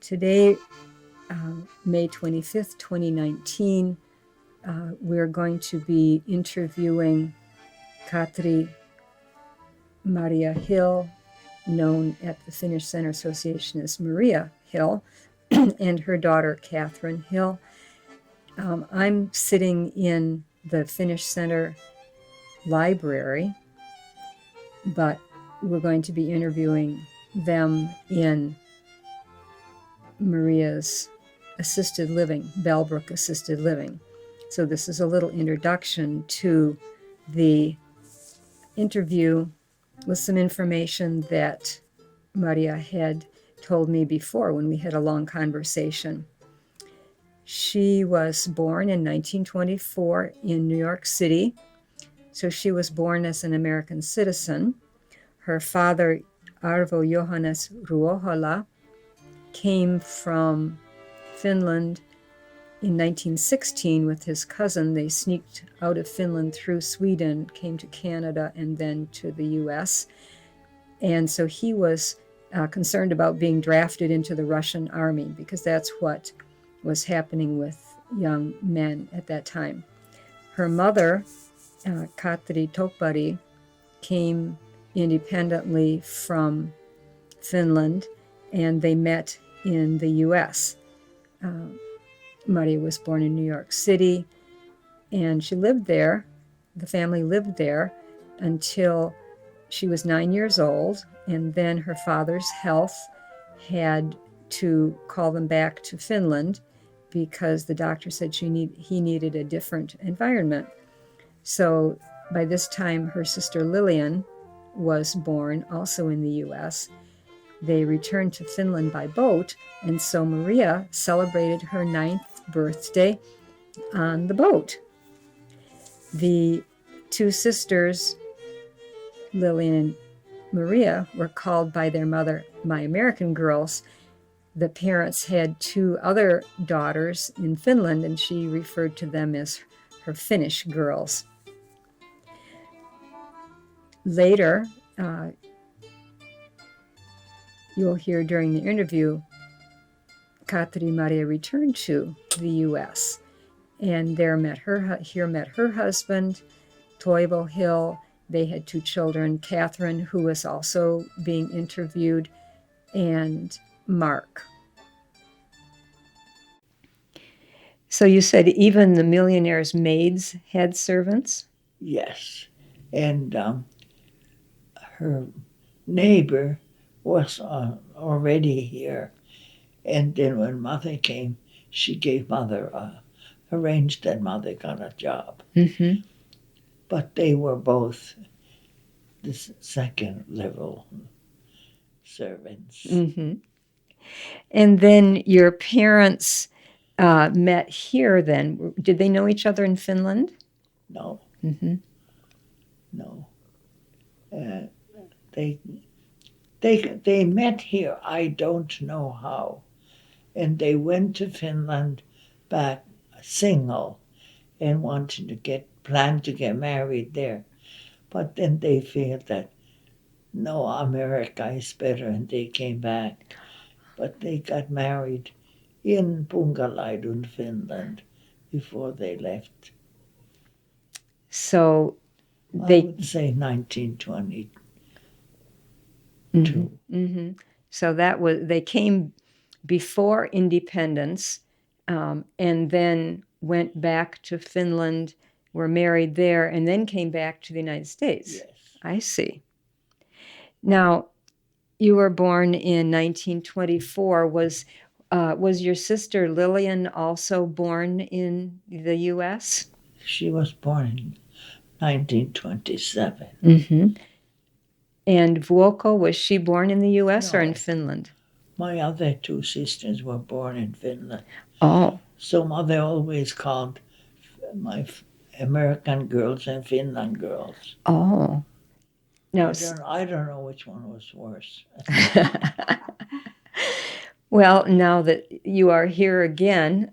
Today, May 25th, 2019, we're going to be interviewing Katri Maria Hill, known at the Finnish Center Association as Maria Hill, and her daughter, Kathryn Hill. I'm sitting in the Finnish Center library, but we're going to be interviewing them in Maria's assisted living, Bellbrook Assisted Living. So this is a little introduction to the interview with some information that Maria had told me before when we had a long conversation. She was born in 1924 in New York City. So she was born as an American citizen. Her father, Arvo Johannes Ruohola, came from Finland in 1916 with his cousin. They sneaked out of Finland through Sweden, came to Canada, and then to the U.S. And so he was concerned about being drafted into the Russian army because that's what was happening with young men at that time. Her mother, Katri Topari, came independently from Finland, and they met in the U.S. Maria was born in New York City, and she lived there. The family lived there until she was 9 years old, and then her father's health had to call them back to Finland because the doctor said he needed a different environment. So by this time, her sister Lillian was born, also in the U.S. They returned to Finland by boat, and so Maria celebrated her 9th birthday on the boat. The two sisters, Lillian and Maria, were called by their mother My American Girls. The parents had two other daughters in Finland, and she referred to them as her Finnish girls. Later, you'll hear during the interview, Katri Maria returned to the U.S. and here met her husband, Toivo Hill. They had two children, Kathryn, who was also being interviewed, and Mark. So you said even the millionaire's maids had servants? Yes, and her neighbor was already here, and then when Mother came, she gave Mother, arranged that Mother got a job. Mm-hmm. But they were both the second level servants. Mm-hmm. And then your parents met here then. Did they know each other in Finland? No. Mm-hmm. No. They met here, I don't know how. And they went to Finland back single and planned to get married there. But then they feel that, no, America is better, and they came back. But they got married in Punkalaidun, Finland, before they left. So I would say 1922. Mm-hmm. Mm-hmm. So they came before independence, and then went back to Finland, were married there, and then came back to the United States. Yes. I see. Now, you were born in 1924. Was your sister Lillian also born in the U.S.? She was born in 1927. Mm-hmm. And Vuokko, was she born in the U.S. or in No. Finland? My other two sisters were born in Finland. Oh. So Mother always called my American girls and Finland girls. Oh. No. I don't know which one was worse. Well, now that you are here again,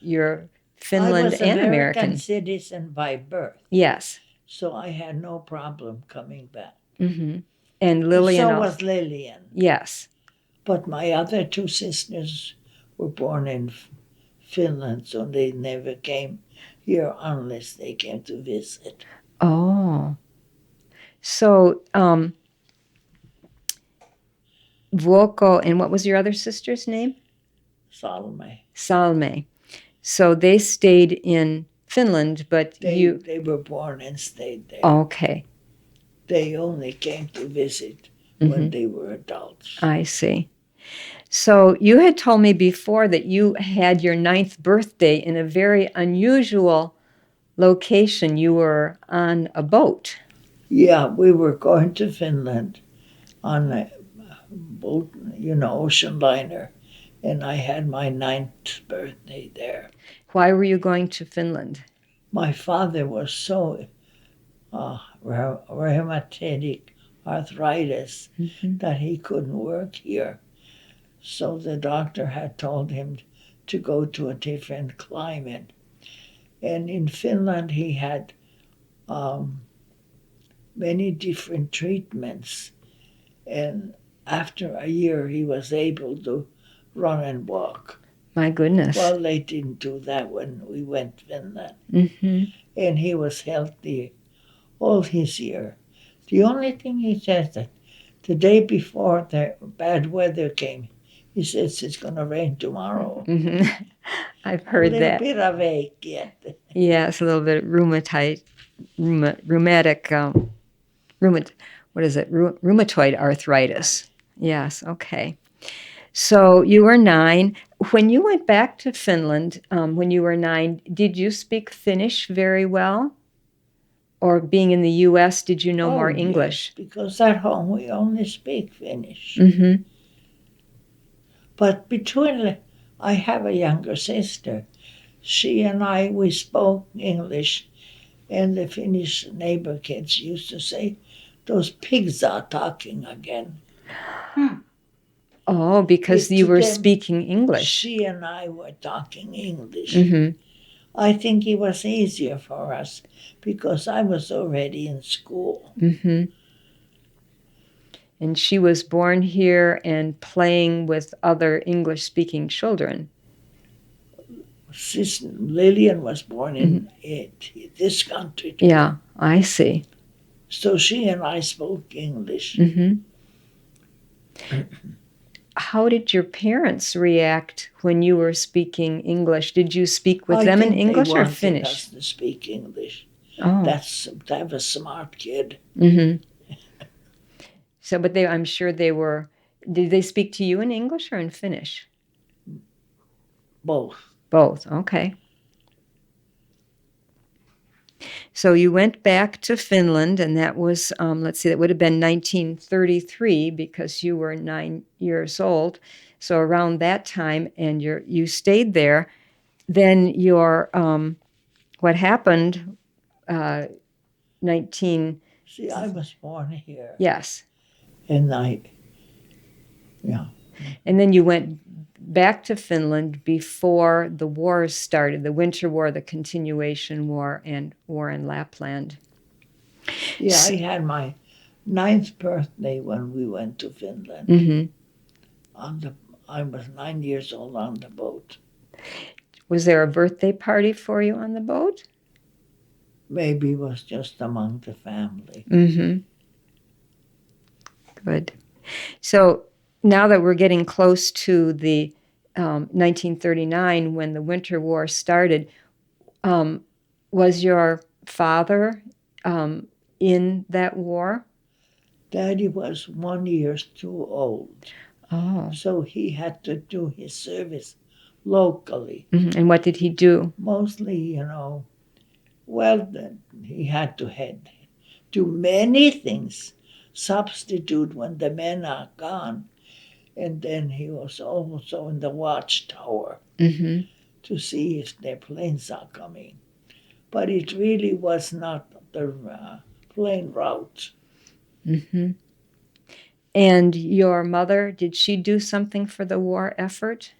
you're Finland and American. I was American citizen by birth. Yes. So I had no problem coming back. Mm-hmm. And Lillian. So was Lillian. Yes. But my other two sisters were born in Finland, so they never came here unless they came to visit. Oh. So, Vuoko, and what was your other sister's name? Salme. Salme. So they stayed in Finland, but They were born and stayed there. Okay. They only came to visit when they were adults. I see. So you had told me before that you had your 9th birthday in a very unusual location. You were on a boat. Yeah, we were going to Finland on a boat, ocean liner, and I had my 9th birthday there. Why were you going to Finland? My father was so rheumatic arthritis that he couldn't work here. So the doctor had told him to go to a different climate. And in Finland, he had many different treatments. And after a year, he was able to run and walk. My goodness. Well, they didn't do that when we went to Finland. And he was healthy all his year. The only thing he says that the day before the bad weather came, he says it's going to rain tomorrow. I've heard a that. little bit awake yet. Yes, a little bit rheumatoid, rheumatoid arthritis. Yes, okay. So you were 9. When you went back to Finland, when you were 9, did you speak Finnish very well? Or being in the U.S., did you know more English? Yes, because at home we only speak Finnish. But I have a younger sister. She and we spoke English, and the Finnish neighbor kids used to say, "Those pigs are talking again." Oh, because you were speaking English. She and I were talking English. I think it was easier for us because I was already in school. And she was born here and playing with other English-speaking children. Sister Lillian was born in this country too. Yeah, I see. So she and I spoke English. How did your parents react when you were speaking English? Did you speak with them in English or Finnish? Us to speak English. Oh. That was a smart kid. So, but I'm sure did they speak to you in English or in Finnish? Both. Both, okay. So you went back to Finland, and that was, that would have been 1933 because you were 9 years old. So around that time, and you stayed there. Then what happened, 19... See, I was born here. Yes. And And then you went back to Finland before the wars started, the Winter War, the Continuation War, and War in Lapland. Yeah, I had my 9th birthday when we went to Finland. I was 9 years old on the boat. Was there a birthday party for you on the boat? Maybe it was just among the family. Good. So now that we're getting close to the 1939, when the Winter War started, was your father in that war? Daddy was 1 year too old. Oh. So he had to do his service locally. And what did he do? Mostly, he had to do many things. Substitute when the men are gone. And then he was also in the watchtower to see if their planes are coming. But it really was not the plane route. And your mother, did she do something for the war effort?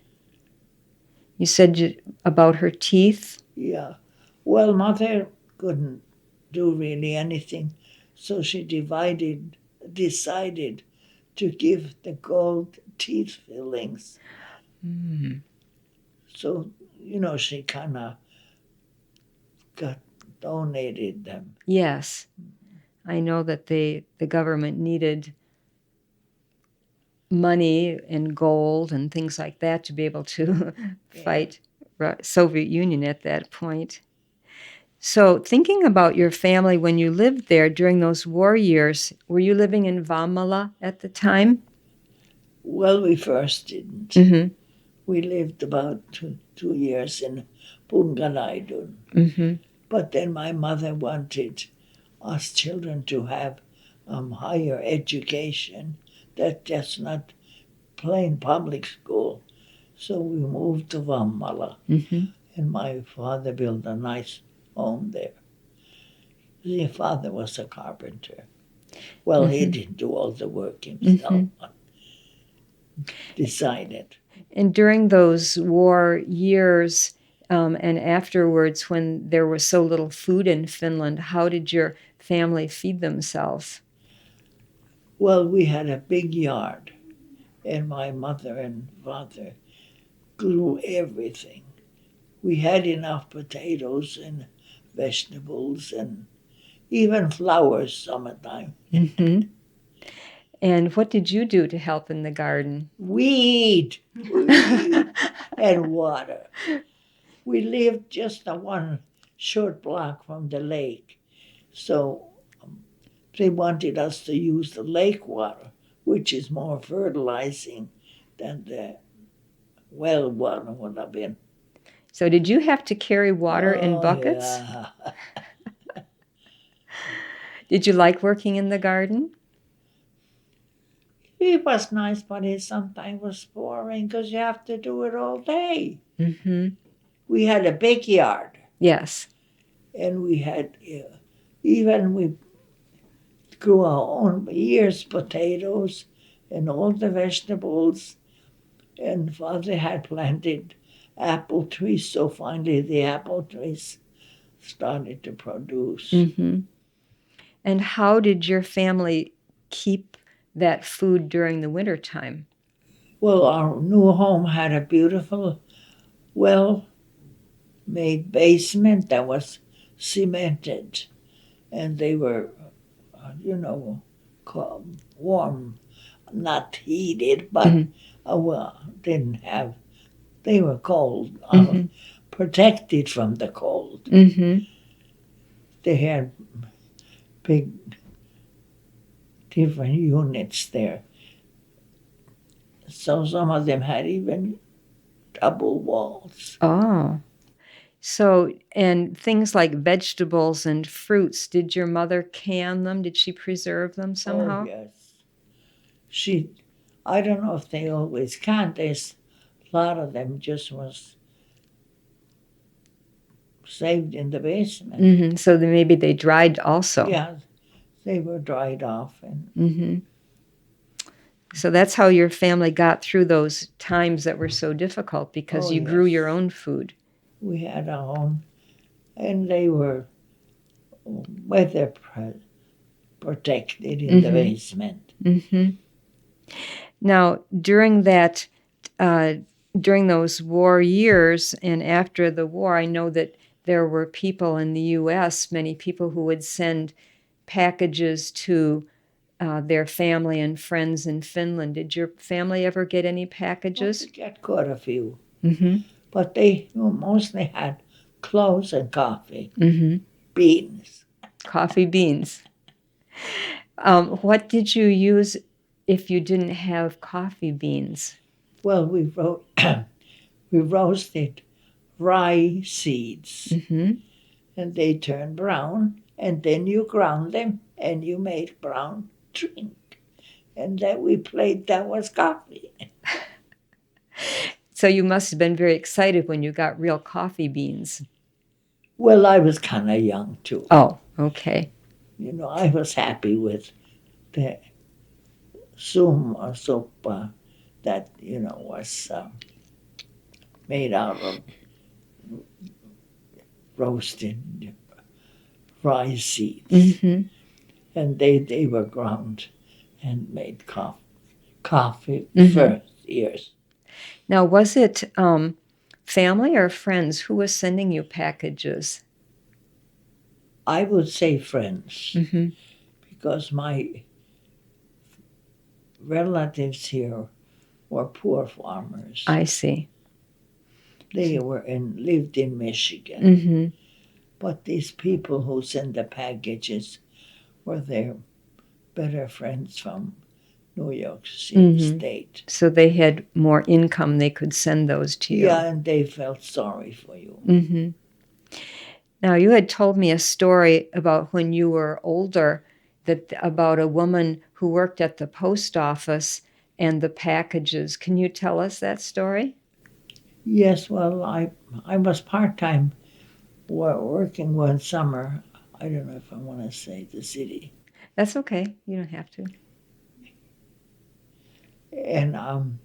You said about her teeth? Yeah. Well, Mother couldn't do really anything, so she decided to give the gold teeth fillings. Mm. So, she kind of got donated them. Yes. I know that the government needed money and gold and things like that to be able to fight Soviet Union at that point. So thinking about your family when you lived there during those war years, were you living in Vamala at the time? Well, we first didn't. Mm-hmm. We lived about 2 years in Punganaidun. Mm-hmm. But then my mother wanted us children to have higher education. That's just not plain public school. So we moved to Vammala, Mm-hmm. and my father built a nice home there. His father was a carpenter. Well, he didn't do all the work himself, but decided. And during those war years and afterwards, when there was so little food in Finland, how did your family feed themselves? Well, we had a big yard, and my mother and father grew everything. We had enough potatoes and vegetables and even flowers summertime. Mm-hmm. And what did you do to help in the garden? Weed and water. We lived just a one short block from the lake, so they wanted us to use the lake water, which is more fertilizing than the well water would have been. So did you have to carry water in Oh, buckets? yeah. Did you like working in the garden? It was nice, but it sometimes was boring because you have to do it all day. Mm-hmm. We had a big yard, Yes. and we had even we grew our own ears, potatoes, and all the vegetables. And father had planted apple trees, so finally the apple trees started to produce. Mm-hmm. And how did your family keep that food during the wintertime? Well, our new home had a beautiful, well-made basement that was cemented, and they were, warm, not heated, but didn't have. They were cold, protected from the cold. Mm-hmm. They had big, different units there. So some of them had even double walls. Oh. So, and things like vegetables and fruits, did your mother can them? Did she preserve them somehow? Oh, yes. I don't know if they always can. There's a lot of them just was saved in the basement. Mm-hmm. So then maybe they dried also. Yeah, they were dried off. And Mm-hmm. So that's how your family got through those times that were so difficult because you grew your own food. We had our own, and they were weather protected in the basement. Mm-hmm. Now, during that, during those war years and after the war, I know that there were people in the U.S., many people who would send packages to their family and friends in Finland. Did your family ever get any packages? We got quite a few, Mm-hmm. but they mostly had clothes and coffee, Mm-hmm. beans. Coffee beans. What did you use if you didn't have coffee beans? Well, we roasted rye seeds, and they turned brown, and then you ground them, and you made brown drink, and that we played that was coffee. So you must have been very excited when you got real coffee beans. Well, I was kind of young too. Oh, okay. I was happy with the sopa that was made out of roasted rice seeds, and they were ground and made coffee. coffee Mhm. for years. Now, was it family or friends who was sending you packages? I would say friends, Mm-hmm. because my relatives here were poor farmers. I see. They lived in Michigan. Mm-hmm. But these people who send the packages were their better friends from New York City Mm-hmm. State. So they had more income, they could send those to you. Yeah, and they felt sorry for you. Mm-hmm. Now, you had told me a story about when you were older, about a woman who worked at the post office and the packages. Can you tell us that story? Yes, well, I was part-time working one summer. I don't know if I want to say the city. That's okay. You don't have to. And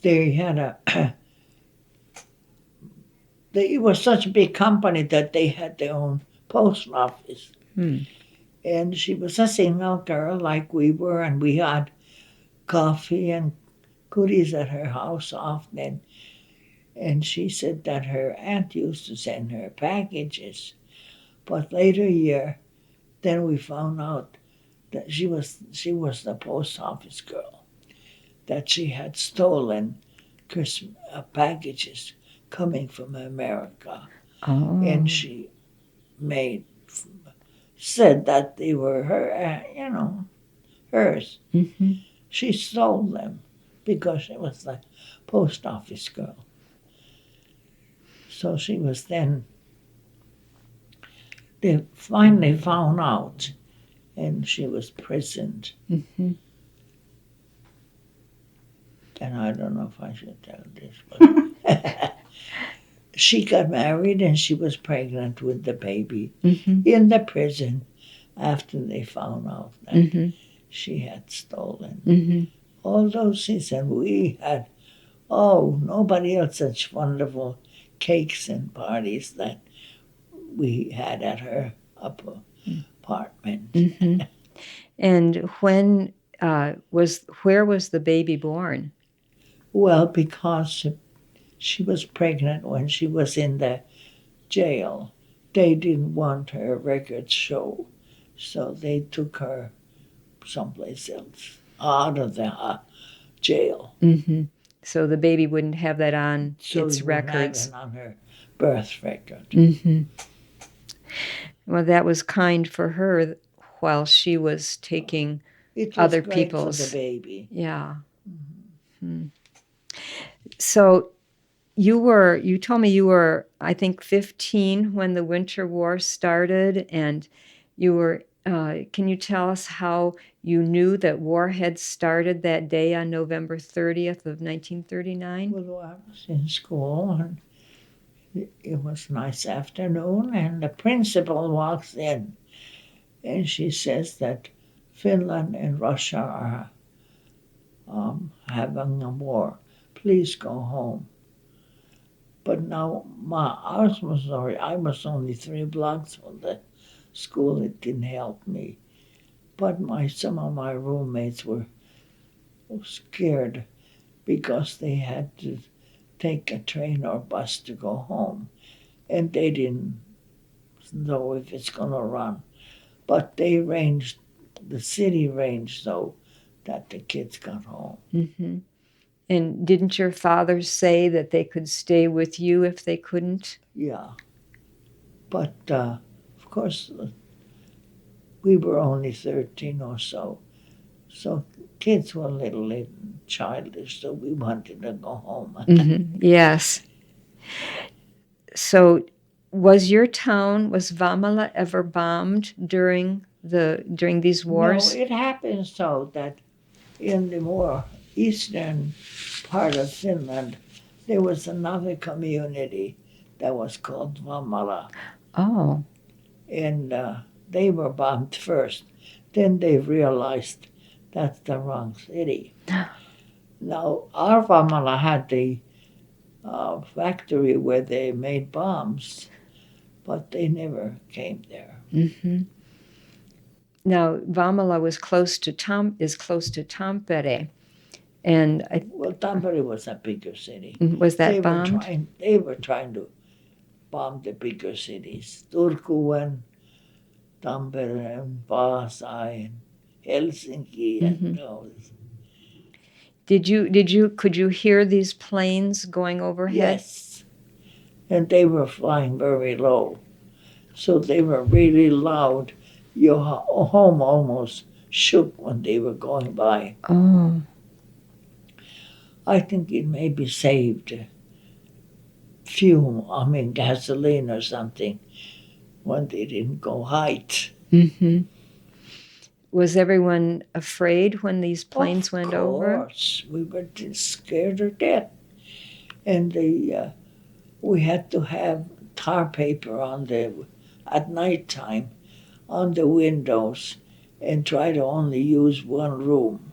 they had it was such a big company that they had their own post office. Hmm. And she was a single girl like we were, and we had coffee and goodies at her house often. And she said that her aunt used to send her packages. But later year, then we found out that she was the post office girl, that she had stolen Christmas packages coming from America, Oh. and she said that they were hers. Mm-hmm. She stole them because she was the post office girl. So she was then. They finally found out, and she was prisoned. Mm-hmm. And I don't know if I should tell this, but she got married and she was pregnant with the baby Mm-hmm. in the prison after they found out that Mm-hmm. she had stolen. Mm-hmm. All those things, and we had, nobody else such wonderful cakes and parties that we had at her apartment. Mm-hmm. And where was the baby born? Well, because she was pregnant when she was in the jail, they didn't want her records show, so they took her someplace else out of the jail. Mm-hmm. So the baby wouldn't have that on So its they wouldn't have records. it on her birth record. Mm-hmm. Well, that was kind for her while she was taking It was other great people's. for the baby. Yeah. Mm-hmm. So you told me you were, I think, 15 when the Winter War started, and you were. Can you tell us how you knew that war had started that day on November 30th of 1939? Well, I was in school, and it was a nice afternoon, and the principal walks in, and she says that Finland and Russia are having a war. Please go home. But now I was only 3 blocks from the school. It didn't help me. But some of my roommates were scared because they had to take a train or bus to go home, and they didn't know if it's going to run. But the city ranged so that the kids got home. Mm-hmm. And didn't your father say that they could stay with you if they couldn't? Yeah. But, of course, we were only 13 or so. So kids were a little childish, so we wanted to go home. Mm-hmm. Yes. So was Vamala ever bombed during these No, wars? it happened so that in the more eastern part of Finland, there was another community that was called Vamala, Oh. and they were bombed first. Then they realized that's the wrong city. Now, our Vamala had the factory where they made bombs, but they never came there. Mm-hmm. Now Vamala is close to Tampere, And Well, Tampere was a bigger city. was that They were bombed? trying to bomb the bigger cities. Turku and Tampere and Vaasa and Helsinki and all this. Could you hear these planes going overhead? Yes. And they were flying very low. So they were really loud. Your home almost shook when they were going by. Oh, I think it maybe saved gasoline or something when they didn't go height. mm-hmm. Was everyone afraid when these planes went over? Of course, we were just scared to death. And we had to have tar paper at night time on the windows and try to only use one room.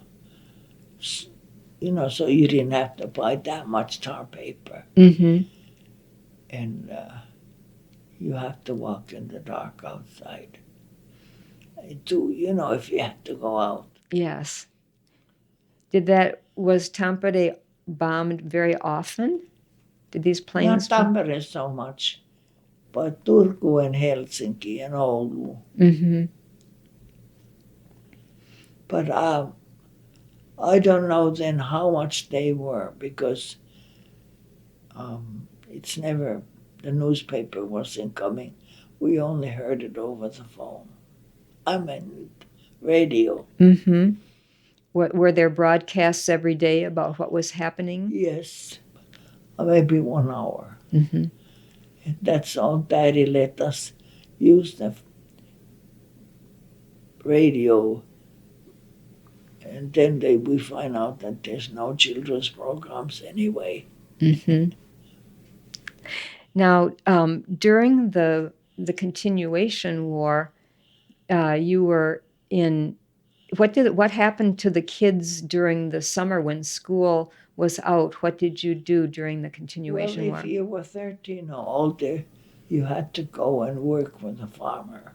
So you didn't have to buy that much tar paper. Mm-hmm. And you have to walk in the dark outside. If you had to go out. Yes. Was Tampere bombed very often? Did these Not planes? Tampere so much, but Turku and Helsinki and Oulu. Mm-hmm. But I don't know then how much they were because it's never, the newspaper wasn't coming. We only heard it over the phone. I mean, radio. Mm-hmm. Were there broadcasts every day about what was happening? Yes, maybe 1 hour. Mm-hmm. And that's all Daddy let us use the radio. And then we find out that there's no children's programs anyway. Mm-hmm. Now, during the continuation war, you were in. What happened to the kids during the summer when school was out? What did you do during the continuation Well, war? if you were 13 or older, you had to go and work for the farmer.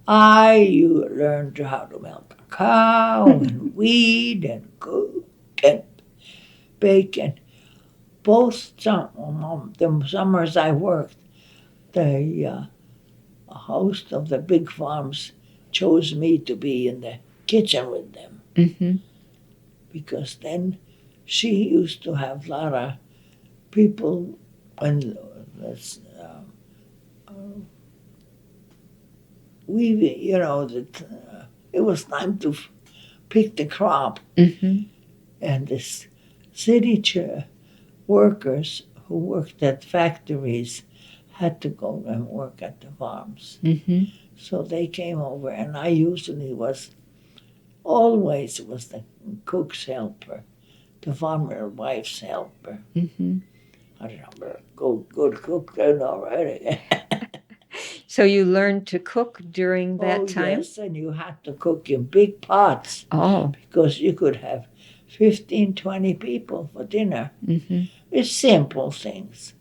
You learned how to milk a cow and weed and cook and bake. And the summers I worked, the host of the big farms chose me to be in the kitchen with them. Mm-hmm. Because then she used to have a lot of people when it was time to pick the crop. Mm-hmm. And the city workers who worked at factories had to go and work at the farms. Mm-hmm. So they came over, and I usually always was the cook's helper, the farmer wife's helper. Mm-hmm. I remember good cook then already. So you learned to cook during that time? Yes, and you had to cook in big pots. Oh. Because you could have 15, 20 people for dinner. Mm-hmm. It's simple things.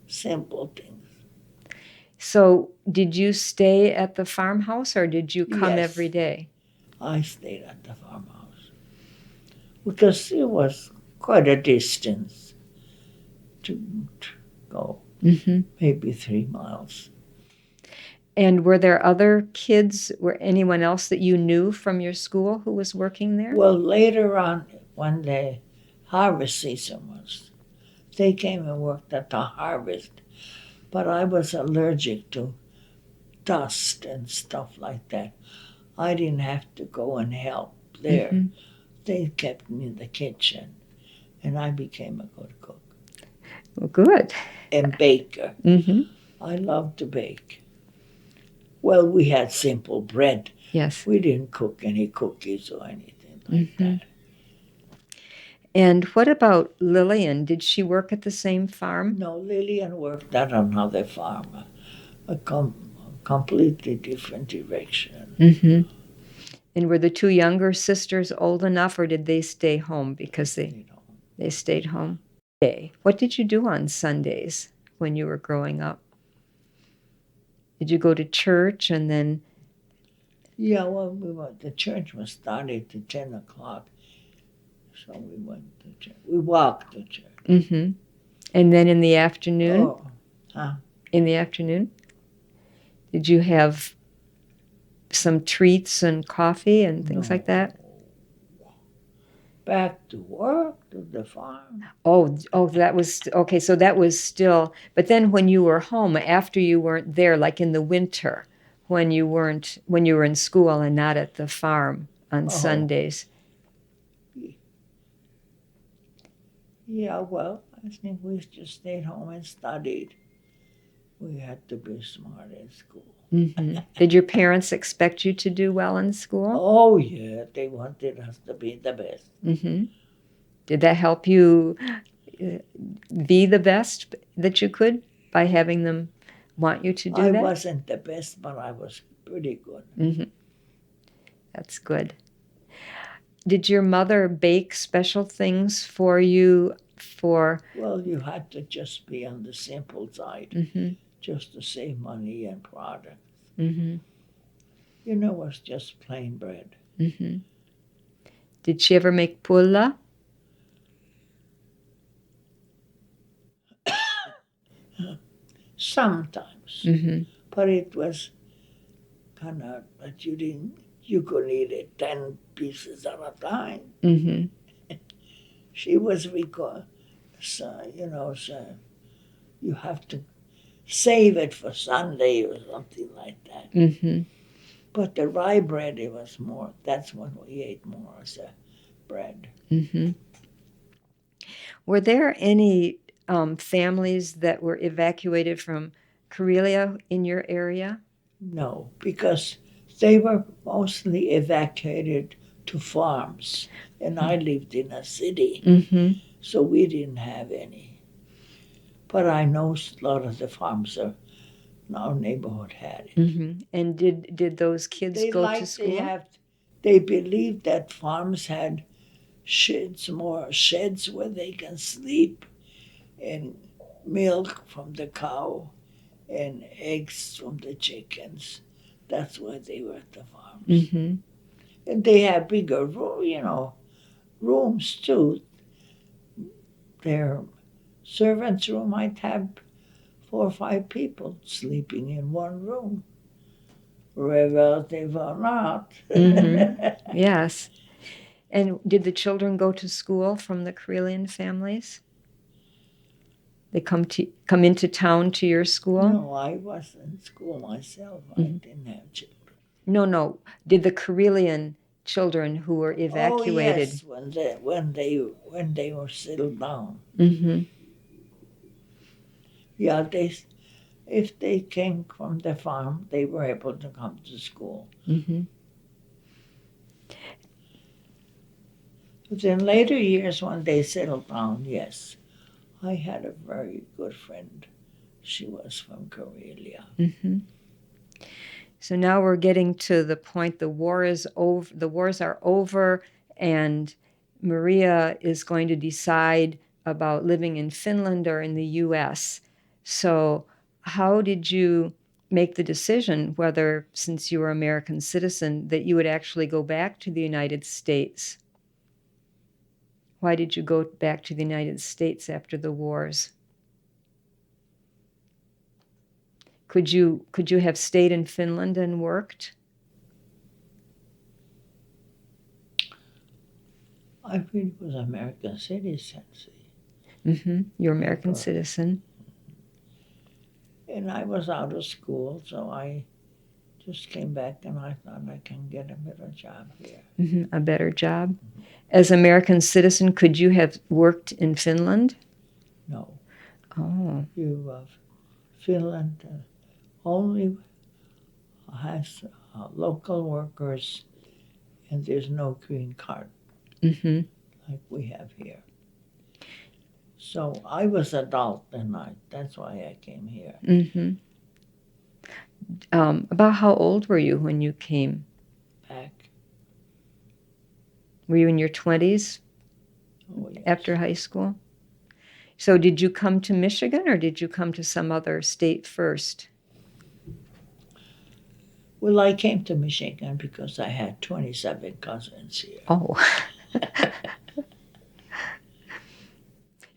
So did you stay at the farmhouse or did you come Yes. every day? I stayed at the farmhouse because it was quite a distance to go, Mm-hmm. maybe 3 miles. And were there other kids, anyone else that you knew from your school who was working there? Well, later on, when the harvest season was, they came and worked at the harvest. But I was allergic to dust and stuff like that. I didn't have to go and help there. Mm-hmm. They kept me in the kitchen, and I became a good cook. Well, good. And baker. Mm-hmm. I loved to bake. Well, we had simple bread. Yes. We didn't cook any cookies or anything like that. And what about Lillian? Did she work at the same farm? No, Lillian worked at another farm, a completely different direction. Mm-hmm. And were the two younger sisters old enough, or did they stay home because they stayed home? What did you do on Sundays when you were growing up? Did you go to church and then? Yeah, well, the church was started at 10 o'clock, So we went to church. We walked to church. Mm-hmm. And then in the afternoon? Oh, huh? In the afternoon? Did you have some treats and coffee and things like that? Back to work, to the farm. Oh, that was okay. So that was still, but then when you were home, after you weren't there, like in the winter, when you were in school and not at the farm on Sundays. Yeah, well, I think we just stayed home and studied. We had to be smart in school. Mm-hmm. Did your parents expect you to do well in school? Oh, yeah, they wanted us to be the best. Mm-hmm. Did that help you be the best that you could by having them want you to do I that? wasn't the best, but I was pretty good. Mm-hmm. That's good. Did your mother bake special things for you for? Well, you had to just be on the simple side, Mm-hmm. just to save money and products. Mm-hmm. You know, it was just plain bread. Mm-hmm. Did she ever make pulla? Sometimes. Mm-hmm. But it was kind of that you could eat it 10 pieces at a time. Mm-hmm. She was because, so you have to save it for Sunday or something like that. Mm-hmm. But the rye bread, it was more, that's when we ate more as a bread. Mm-hmm. Were there any families that were evacuated from Karelia in your area? No, because they were mostly evacuated to farms, and I lived in a city, Mm-hmm. so we didn't have any. But I know a lot of the farms in our neighborhood had it. Mm-hmm. And did those kids They go to like school? they believed that farms had more sheds where they can sleep, and milk from the cow and eggs from the chickens. That's why they were at the farms. Mm-hmm. And they had bigger, rooms too. Their servants' room might have 4 or 5 people sleeping in one room, relative or not. Mm-hmm. Yes. And did the children go to school from the Karelian families? They come into town to your school? No, I was in school myself. I didn't have children. No. Did the Karelian children who were evacuated? Oh yes, when they were settled down. Mm-hmm. Yeah, if they came from the farm, they were able to come to school. Mm-hmm. But in later years, when they settled down, yes, I had a very good friend. She was from Karelia. Mm-hmm. So now we're getting to the point the war is over. The wars are over, and Maria is going to decide about living in Finland or in the U.S. So how did you make the decision whether, since you were an American citizen, that you would actually go back to the United States? Why did you go back to the United States after the wars? Could you have stayed in Finland and worked? I really was American citizen, see. Mm-hmm. You're American citizen. And I was out of school, so I just came back and I thought I can get a better job here. Mm-hmm. A better job. As American citizen, could you have worked in Finland? No. Oh. Finland only has local workers, and there's no green card Mm-hmm. like we have here. So I was adult and that's why I came here. Mm-hmm. About how old were you when you came Back. Were you in your 20s Yes. after high school? So did you come to Michigan or did you come to some other state first? Well, I came to Michigan because I had 27 cousins here. Oh.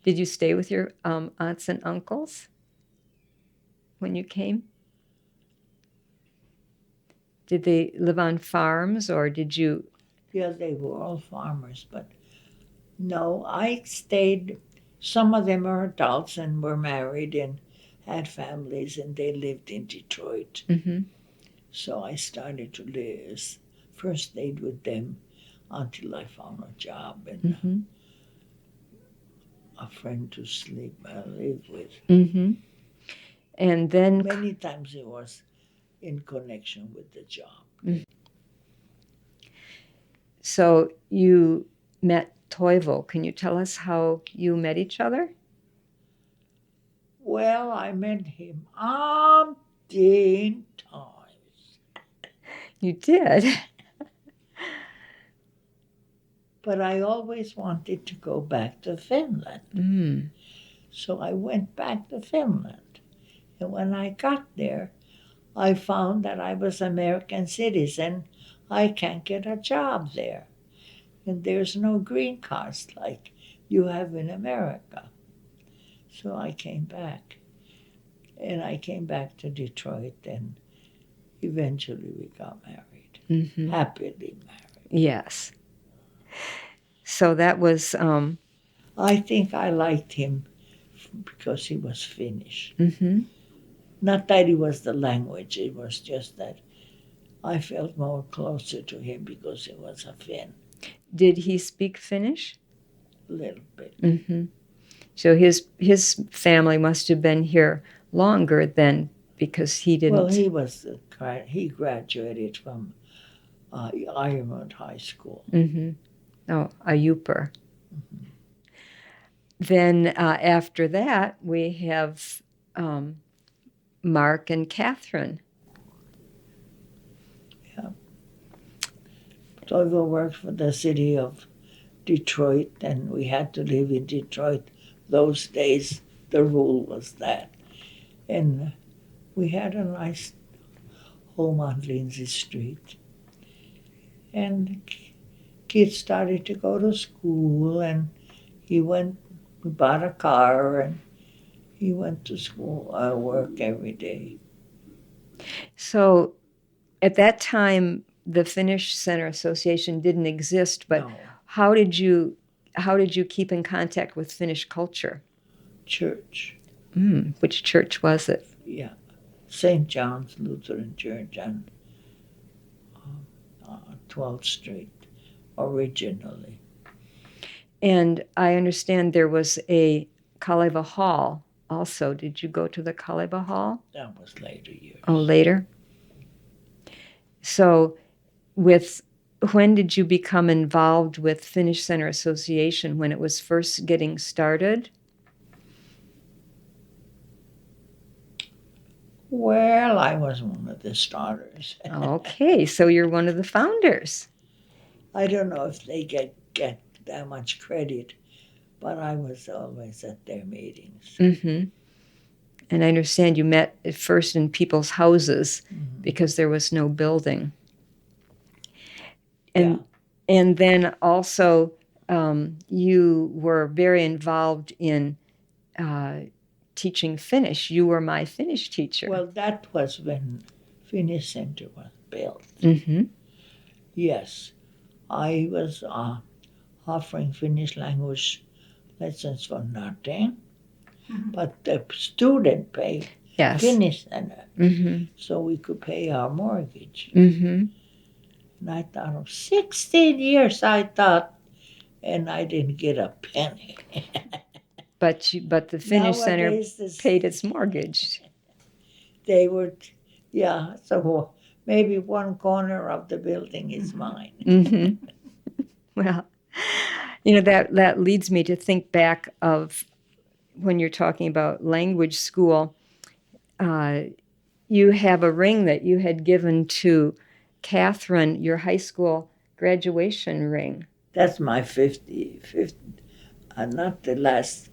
Did you stay with your aunts and uncles when you came? Did they live on farms, or did you? Yeah, they were all farmers, but no, I stayed. Some of them are adults and were married and had families, and they lived in Detroit. Mm-hmm. So I started to live. First stayed with them until I found a job and Mm-hmm. a friend to live with. Mm-hmm. And then, Many times it was in connection with the job. so you met Toivo. Can you tell us how you met each other? Well, I met him umpteen times, You did. but I always wanted to go back to Finland. Mm. So I went back to Finland. And when I got there, I found that I was American citizen. I can't get a job there. And there's no green cards like you have in America. So I came back. And I came back to Detroit, and eventually we got married. Mm-hmm. Happily married. Yes. So that was. I think I liked him because he was Finnish. Mm-hmm. Not that it was the language, it was just that I felt more closer to him because he was a Finn. Did he speak Finnish? A little bit. Mm-hmm. So his family must have been here longer then, because he didn't. Well, he graduated from Immigrant High School. Mm-hmm. Oh, a Uper. Mm-hmm. Then after that, we have Mark and Kathryn. Yeah. Toivo worked for the city of Detroit, and we had to live in Detroit. Those days, the rule was that. And we had a nice home on Lindsay Street. And kids started to go to school, and we bought a car, and he went to school, work every day. So at that time, the Finnish Center Association didn't exist, but No. how did you keep in contact with Finnish culture? Church. Which church was it? Yeah. St. John's Lutheran Church on 12th Street, originally. And I understand there was a Kaleva Hall also. Did you go to the Kaleva Hall? That was later years. Oh, later? So when did you become involved with Finnish Center Association, when it was first getting started? Well, I was one of the starters. Okay, so you're one of the founders. I don't know if they get that much credit, but I was always at their meetings. Mm-hmm. And I understand you met at first in people's houses because there was no building. And then also you were very involved in teaching Finnish. You were my Finnish teacher. Well, that was when Finnish Center was built. Mm-hmm. Yes, I was offering Finnish language lessons for nothing, but the student paid Finnish Center, so we could pay our mortgage. Mm-hmm. And I thought of 16 years, and I didn't get a penny. But the Finnish Center Nowadays, paid its mortgage. They would, yeah, so maybe one corner of the building is mine. Mm-hmm. Well, that leads me to think back of when you're talking about language school. You have a ring that you had given to Kathryn, your high school graduation ring. That's my 50th, not the last.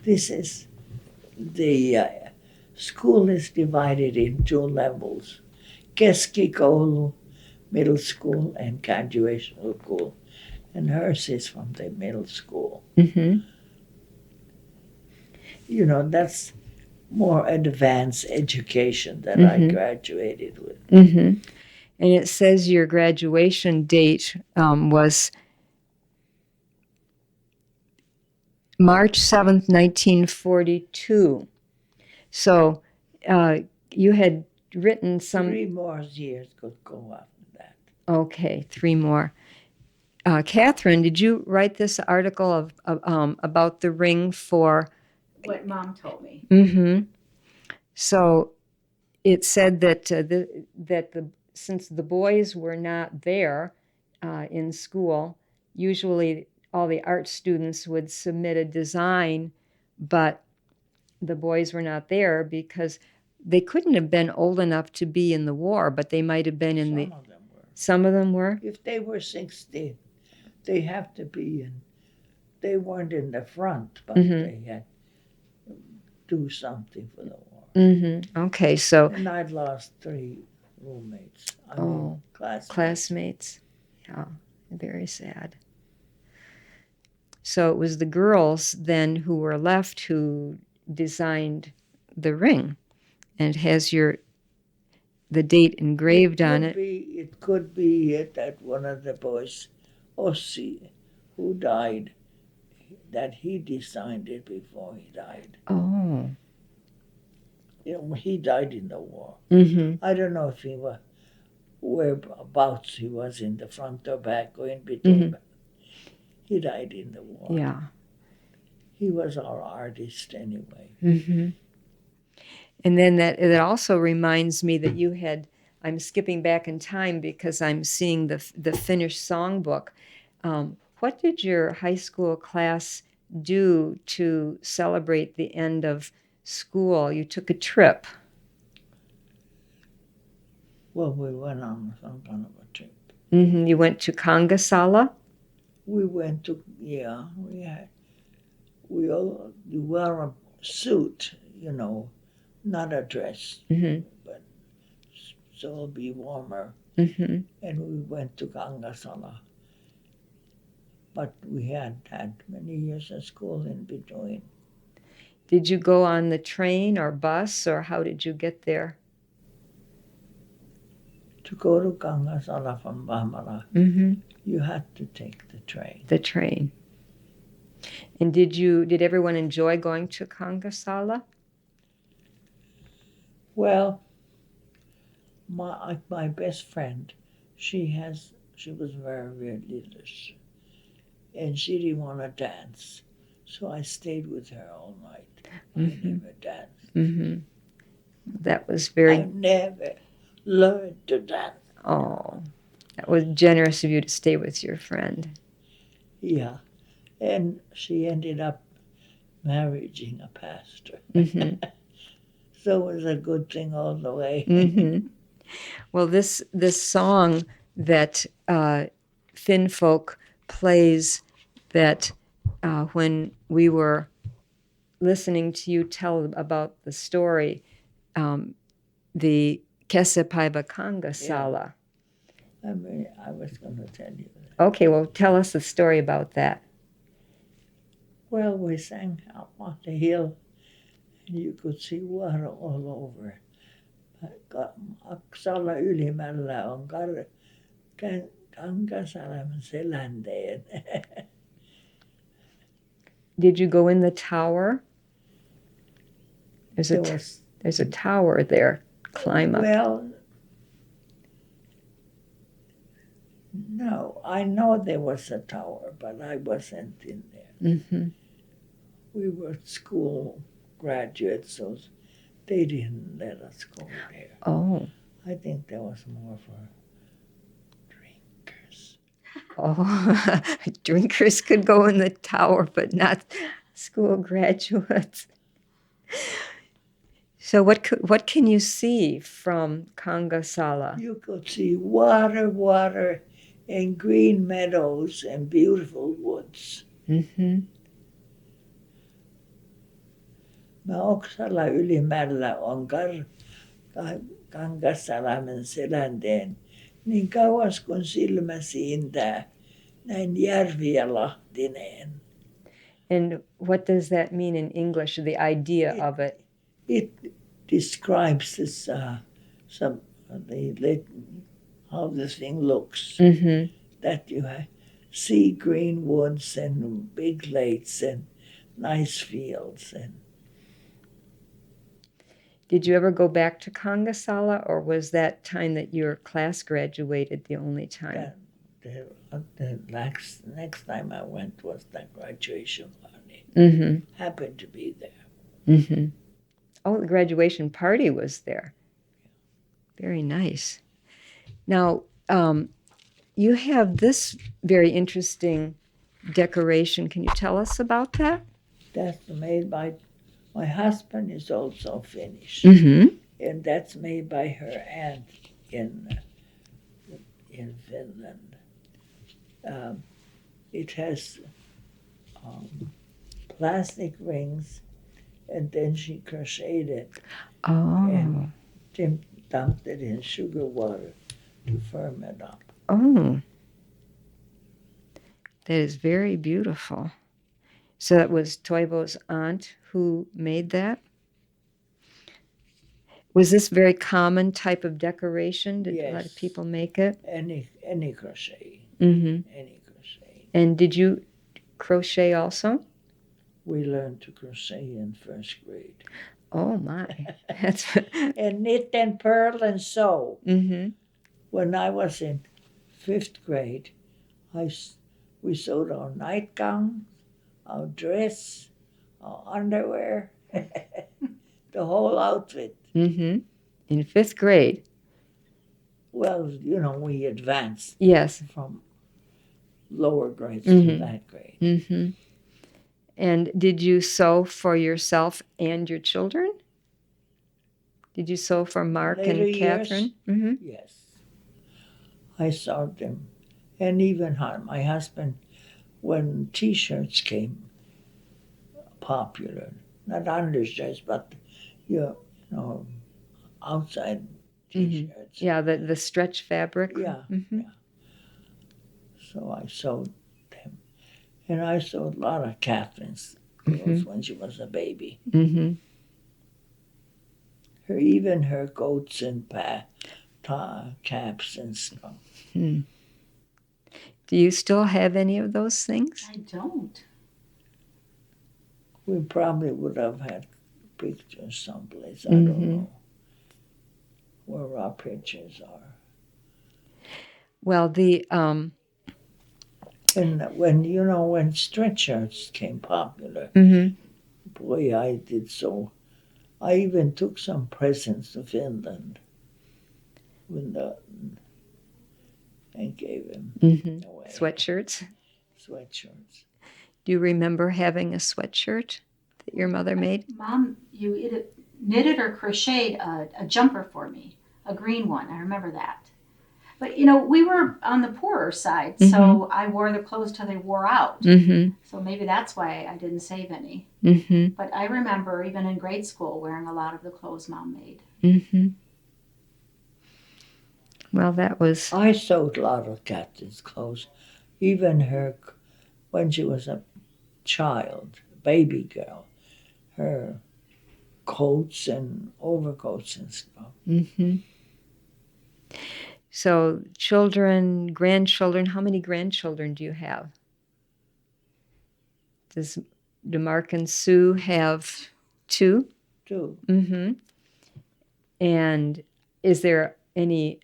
This is the school is divided in 2 levels: keskikoulu, middle school, and graduation school. And hers is from the middle school. Mm-hmm. That's more advanced education that I graduated with. Mm-hmm. And it says your graduation date was March 7th, 1942. So you had written some... 3 more years could go after that. Okay, 3 more. Kathryn, did you write this article about the ring for... What Mom told me. Mm-hmm. So it said that since the boys were not there in school, usually all the art students would submit a design, but the boys were not there because they couldn't have been old enough to be in the war, but they might have been in the... Some of them were. Some of them were? If they were 16, they have to be in. They weren't in the front, but they had to do something for the war. Mm-hmm. Okay, so... And I'd lost 3 roommates. Classmates. Yeah, very sad. So it was the girls then who were left who designed the ring, and it has the date engraved on it. It could be that one of the boys, Ossi, who died, that he designed it before he died. Oh. He died in the war. Mm-hmm. I don't know if he was whereabouts he was, in the front or back or in between. But he died in the war. Yeah. He was our artist anyway. Mm-hmm. And then it also reminds me that you had... I'm skipping back in time because I'm seeing the finished songbook. What did your high school class do to celebrate the end of school? You took a trip. Well, we went on some kind of a trip. Mm-hmm. You went to Kangasala? We went to, we wore a suit, not a dress, but so it'll be warmer. Mm-hmm. And we went to Kangasala. But we had many years of school in between. Did you go on the train or bus, or how did you get there? To go to Kangasala from Bamara, you had to take the train. The train. And did everyone enjoy going to Kangasala? Well, my best friend, she was very religious, and she didn't want to dance, so I stayed with her all night. I never danced. Mm-hmm. That was very... I never learned to dance. Oh, that was generous of you to stay with your friend. Yeah, and she ended up marrying a pastor. Mm-hmm. So it was a good thing all the way. Mm-hmm. Well, this song that Finfolk plays, that when we were listening to you tell about the story, the Kesepaiva Kangasala. Yeah. I was going to tell you that. Okay, well, tell us the story about that. Well, we sang up on the hill, and you could see water all over. Aksalla ylimällä on Kangasalmen selänteen. Did you go in the tower? There's a tower there. Climb up. Well, no, I know there was a tower, but I wasn't in there. Mm-hmm. We were school graduates, so they didn't let us go there. Oh. I think that was more for drinkers. Oh, drinkers could go in the tower, but not school graduates. So what can you see from Kangasala? You could see water, and green meadows and beautiful woods. Mm-hmm. Mä Oksalla ylimällä on Kangassalmen selänteen niin kauas kun silmä siintää, näin järviä lahtineen. And what does that mean in English, the idea of it? It describes this how the thing looks. Mm-hmm. That you see green woods and big lakes and nice fields. And Did you ever go back to Kangasala, or was that time that your class graduated the only time? the next time I went was the graduation party. Mm-hmm. Happened to be there. Mm-hmm. Oh, the graduation party was there. Very nice. Now, you have this very interesting decoration. Can you tell us about that? That's made by my husband is also Finnish, Mm-hmm. and that's made by her aunt in Finland. It has plastic rings, and then she crocheted it Oh. and dumped it in sugar water to firm it up. Oh. That is very beautiful. So that was Toivo's aunt who made that? Was this very common type of decoration? Did a lot of Yes. people make it? Any crochet, Mm-hmm. any crochet. And did you crochet also? We learned to crochet in first grade. Oh my. That's And knit and purl and sew. mm-hmm. When I was in 5th grade, we sewed our nightgown, our dress, our underwear, the whole outfit. Mm-hmm. In 5th grade. Well, we advanced Yes. from lower grades Mm-hmm. to that grade. Mm-hmm. And did you sew for yourself and your children? Did you sew for Mark Later and years? Kathryn? Mm-hmm. Yes. I sewed them. And even my husband, when T-shirts came popular, not undershirts, but, outside T-shirts. Yeah, the stretch fabric. Yeah, Mm-hmm. yeah. So I sewed them. And I sewed a lot of Kathryn's clothes when she was a baby. Mm-hmm. Even her coats and caps and stuff. Hmm. Do you still have any of those things? I don't. We probably would have had pictures someplace. I Mm-hmm. don't know where our pictures are. Well, the And when stretch shirts came popular, mm-hmm. boy, I did so. I even took some presents to Finland and gave him Mm-hmm. away. Sweatshirts. Sweatshirts. Do you remember having a sweatshirt that your mother made? Mom, you either knitted or crocheted a jumper for me, a green one. I remember that. But we were on the poorer side, so I wore the clothes till they wore out. Mm-hmm. So maybe that's why I didn't save any. Mm-hmm. But I remember even in grade school wearing a lot of the clothes Mom made. Mm-hmm. Well, that was. I sewed a lot of Kathryn's clothes. Even her, when she was a child, baby girl, her coats and overcoats and stuff. Mm-hmm. So, children, grandchildren, how many grandchildren do you have? Do Mark and Sue have 2? 2. Mm-hmm. And is there any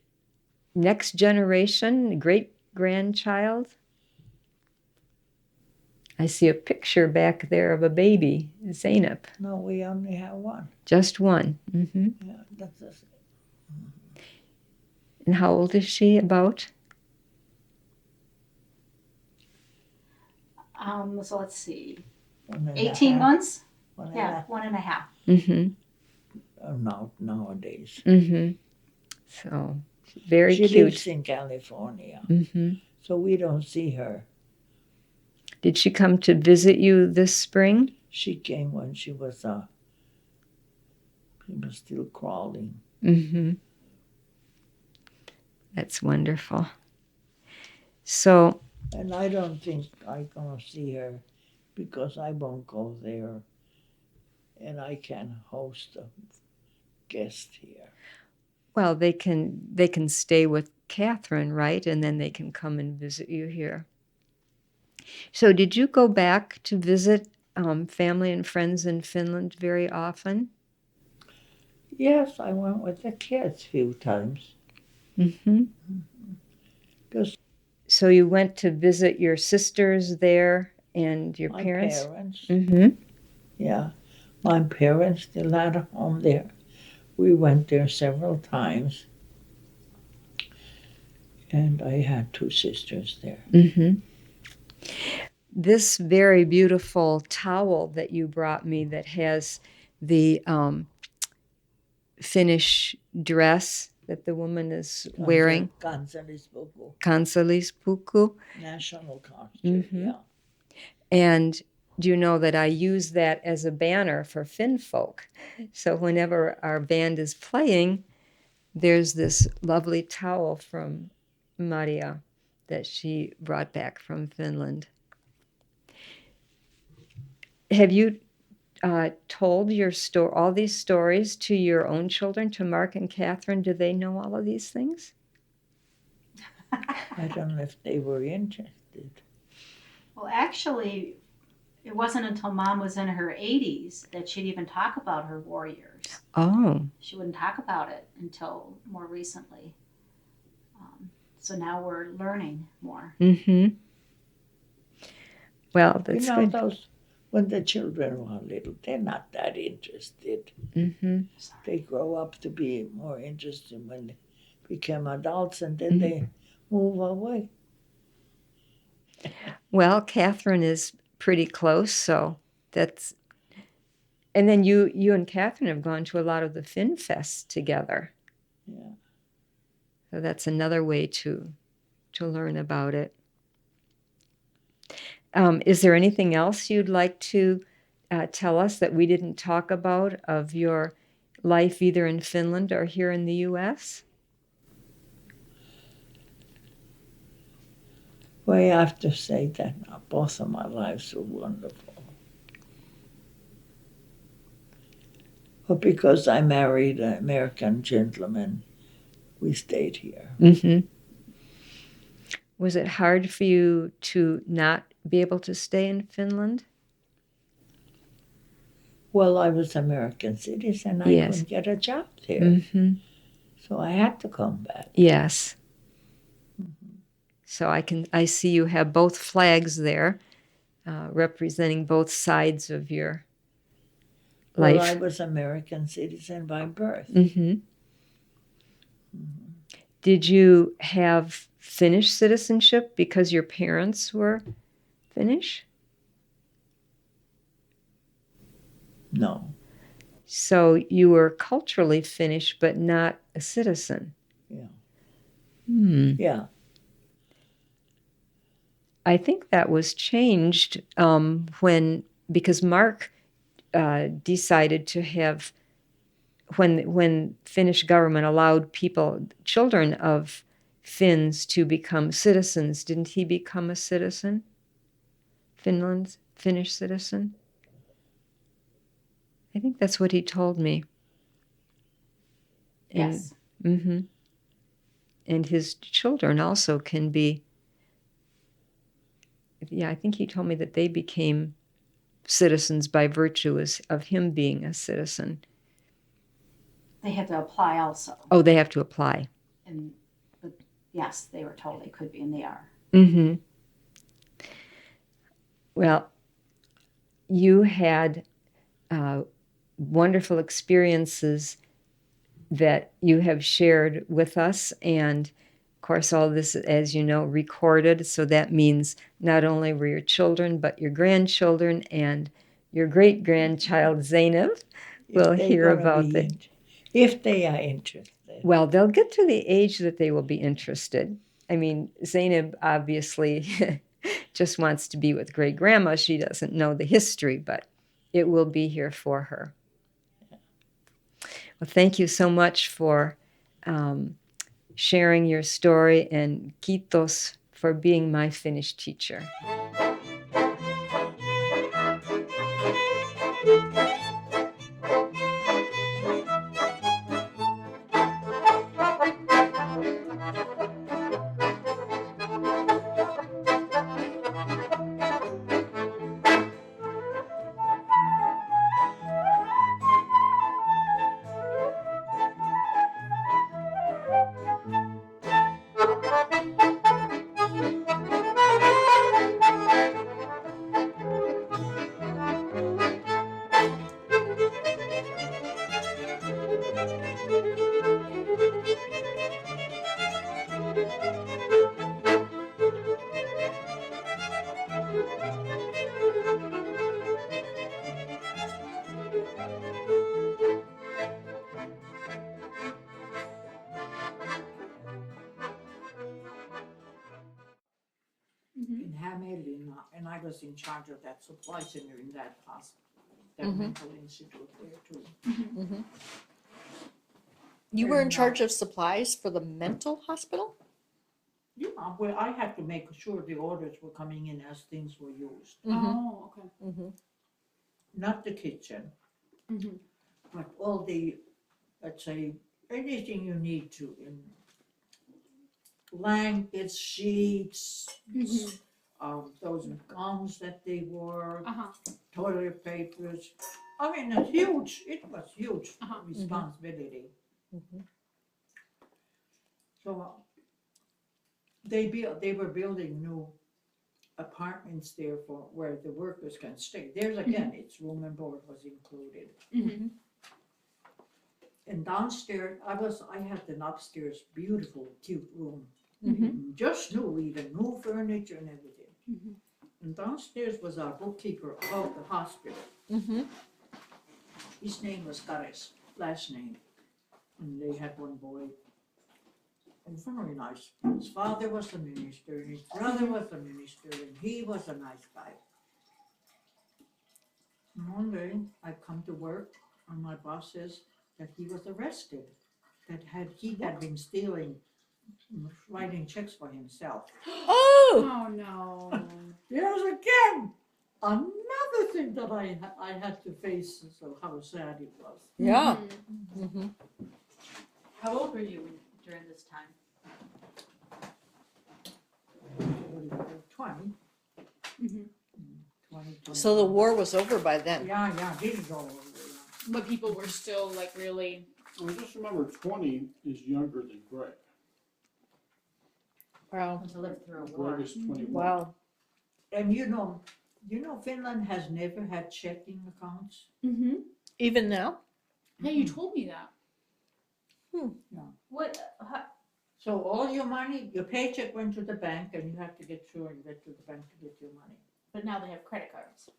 next generation, great-grandchild? I see a picture back there of a baby, Zainab. No, we only have 1. Just one. Mm-hmm. Yeah, that's a, And how old is she, about? So let's see, 1.5. 18 months? 1.5. Yeah, 1.5. Mm-hmm. Nowadays. Mm-hmm. So, very She cute. lives in California, Mm-hmm. so we don't see her. Did she come to visit you this spring? She came when she was still crawling. Mm-hmm. That's wonderful. So, And I don't think I'm going to see her because I won't go there, and I can host a guest here. Well, they can stay with Kathryn, right? And then they can come and visit you here. So did you go back to visit family and friends in Finland very often? Yes, I went with the kids a few times. Mm-hmm. Because So you went to visit your sisters there and your my parents? parents, Mm-hmm. yeah, my parents still had a home there. We went there several times, and I had 2 sisters there. Mm-hmm. This very beautiful towel that you brought me that has the Finnish dress that the woman is wearing, Kansallispuku, kansallispuku. national costume, yeah. And do you know that I use that as a banner for Finn folk? So whenever our band is playing, there's this lovely towel from Maria that she brought back from Finland. Have you told your all these stories to your own children, to Mark and Kathryn? Do they know all of these things? I don't know if they were interested. Well, actually, it wasn't until Mom was in her 80s that she'd even talk about her war years. Oh. She wouldn't talk about it until more recently. So now we're learning more. Mm-hmm. Well, that's good. Those, when the children were little, they're not that interested. Mm-hmm. They grow up to be more interested when they become adults, and then they move away. Well, Kathryn is pretty close, so that's. And then you and Kathryn have gone to a lot of the Fin Fests together. Yeah. So that's another way to learn about it. Is there anything else you'd like to tell us that we didn't talk about of your life either in Finland or here in the U.S.? Well, I have to say that both of my lives were wonderful. But because I married an American gentleman, we stayed here. Mm-hmm. Was it hard for you to not be able to stay in Finland? Well, I was American citizen. I Yes. couldn't get a job there. Mm-hmm. So I had to come back. Yes. So I see you have both flags there, representing both sides of your life. Well, I was American citizen by birth. Mm-hmm. Did you have Finnish citizenship because your parents were Finnish? No. So you were culturally Finnish, but not a citizen. Yeah. Yeah. I think that was changed because Mark decided to have, when Finnish government allowed children of Finns to become citizens, didn't he become a citizen? Finland's Finnish citizen? I think that's what he told me. Yes. Mm-hmm. And his children also can be. Yeah, I think he told me that they became citizens by virtue of him being a citizen. They have to apply also. Oh, they have to apply. But yes, they were told they could be, and they are. Mm-hmm. Well, you had wonderful experiences that you have shared with us, and of course all this, as you know, recorded, so that means not only were your children but your grandchildren and your great-grandchild Zainab will hear about it. If they are interested. Well, they'll get to the age that they will be interested. I mean, Zainab obviously just wants to be with great-grandma. She doesn't know the history, but it will be here for her. Well, thank you so much for sharing your story, and kiitos for being my Finnish teacher. in Hämeenlinna, and I was in charge of that supply center in that hospital, that Mhm. mental institute there too. You were in And, charge of supplies for the mental hospital? Yeah, well, I had to make sure the orders were coming in as things were used, Oh, okay. Mm-hmm. not the kitchen, Mm-hmm. but all the, let's say, anything you need to in blankets, sheets, those gowns that they wore, Uh-huh. toilet papers. I mean, it's huge. It was huge Uh-huh. responsibility. Mhm. So they were building new apartments there for where the workers can stay. There's again, it's room and board was included. Mm-hmm. And downstairs, I had an upstairs beautiful, cute room. Mm-hmm. Just new, even new furniture and everything. Mhm. And downstairs was our bookkeeper of the hospital. Mm-hmm. His name was Kares, last name. And they had one boy. And very nice. His father was a minister, and his brother was a minister, and he was a nice guy. And one day I come to work, and my boss says that he was arrested. He had been stealing, writing checks for himself. Oh! Oh no. There's again another thing that I had to face, so how sad it was. Yeah. Mhm. Mm-hmm. How old were you during this time? 20, Mhm. 20. So the war was over by then. Yeah, this is all over. Yeah. But people were still like really. Well, just remember, 20 is younger than Greg. Wow. To live through a war. Greg is 21. Wow. And you know, Finland has never had checking accounts. Mm-hmm. Even now? Hey, you told me that. What? So all your money, your paycheck went to the bank, and you have to get sure you get to the bank to get your money. But now they have credit cards,